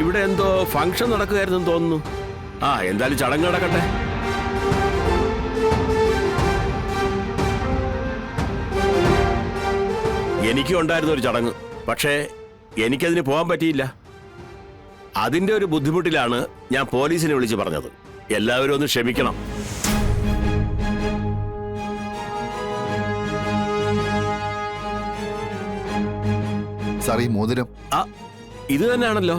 ഇവിടെ എന്തോ ഫംഗ്ഷൻ നടക്കുകയായിരുന്നു തോന്നുന്നു. എന്തായാലും ചടങ്ങ് നടക്കട്ടെ. എനിക്കും ഉണ്ടായിരുന്ന ഒരു ചടങ്ങ്, പക്ഷേ എനിക്കതിന് പോകാൻ പറ്റിയില്ല. അതിന്റെ ഒരു ബുദ്ധിമുട്ടിലാണ് ഞാൻ പോലീസിനെ വിളിച്ച് പറഞ്ഞത്. എല്ലാവരും ഒന്ന് ക്ഷമിക്കണം. സാർ, ഈ മോതിരം ഇത് തന്നെയാണല്ലോ.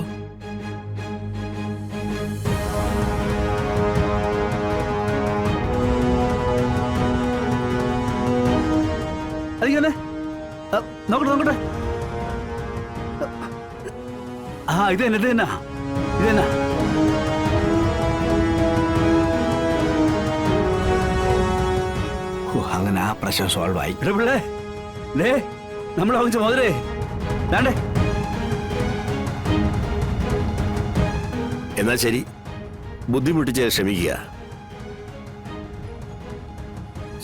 അതിങ്ങനെ നോക്കട്ടെ നോക്കട്ടെ. ഇത് തന്നെ ഇത് തന്നെ ഇത് തന്നെ. അങ്ങനെ ആ പ്രശ്നം സോൾവ് ആയി. പിള്ളേ നമ്മൾ വാങ്ങിച്ച മോതിരേ വേണ്ടേ? എന്നാ ശരി, ബുദ്ധിമുട്ടിച്ച് ക്ഷമിക്കുക.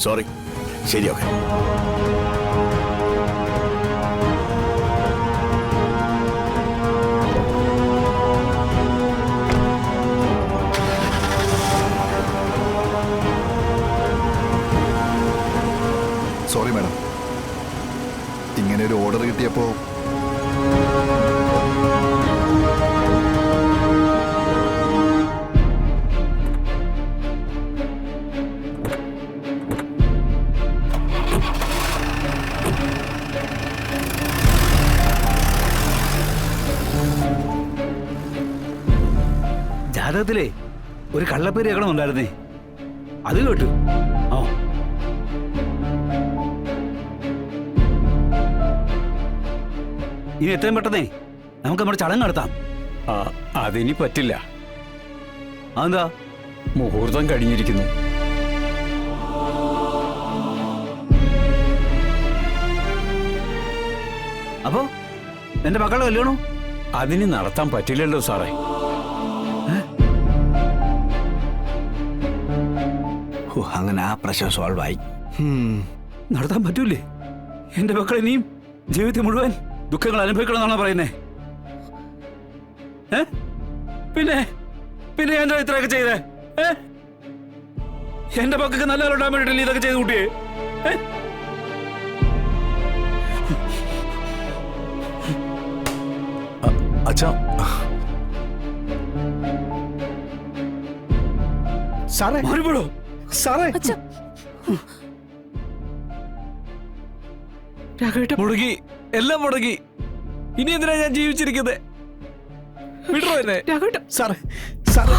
സോറി. ശരി, ഓക്കെ. സോറി മാഡം, ഇങ്ങനെ ഒരു ഓർഡർ കിട്ടിയപ്പോ ജാതകത്തിലേ ഒരു കള്ളപ്പേര് കേൾക്കണമെന്നുണ്ടായിരുന്നേ, അത് കേട്ടു. ഇനി എത്രയും പെട്ടെന്നേ നമുക്ക് നമ്മുടെ ചടങ്ങ് നടത്താം. അതിനി പറ്റില്ല. അതെന്താ? മുഹൂർത്തം കഴിഞ്ഞിരിക്കുന്നു. അപ്പോ എന്റെ മക്കളുടെ കല്യാണോ? അതിന് നടത്താൻ പറ്റില്ലല്ലോ സാറേ. അങ്ങനെ ആ പ്രശ്നം സോൾവ് ആയി. നടത്താൻ പറ്റൂലേ? എന്റെ മക്കൾ ഇനിയും ജീവിതത്തിൽ മുഴുവൻ ദുഃഖങ്ങൾ അനുഭവിക്കണമെന്നാണോ പറയുന്നേ? പിന്നെ പിന്നെ എന്താ ഇത്രയൊക്കെ ചെയ്തേ? എന്റെ മക്കൾക്ക് നല്ലവരുണ്ടാൻ വേണ്ടിയിട്ടില്ല ഇതൊക്കെ ചെയ്ത് കൂട്ടിയേ? അച്ഛാ, സാറേ മാറിപ്പോടോ സാറേ. മുടങ്ങി, എല്ലാം മുടങ്ങി. ഇനി എന്തിനാ ഞാൻ ജീവിച്ചിരിക്കുന്നത്? വിടറോ എന്നെ. സാറേ സാറേ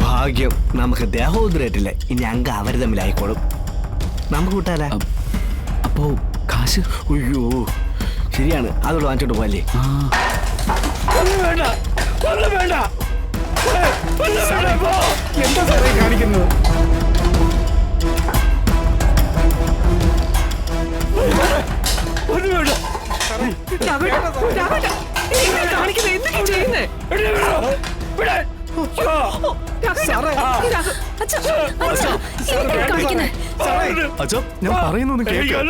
ഭാഗ്യം, നമുക്ക് ദേഹോദ്രേറ്റില്ല. ഇനി അങ്ക അവര് തമ്മിലായിക്കോളും. നമുക്ക് കൂട്ടാല. അപ്പോ കാശ്? അയ്യോ ശരിയാണ്, അതോട് വാങ്ങിച്ചോട്ട് പോയല്ലേ. എന്താ സാറേ കാണിക്കുന്നത്? അച്ഛാ, ഞാൻ പറയുന്നൊന്നും കേൾക്കാം.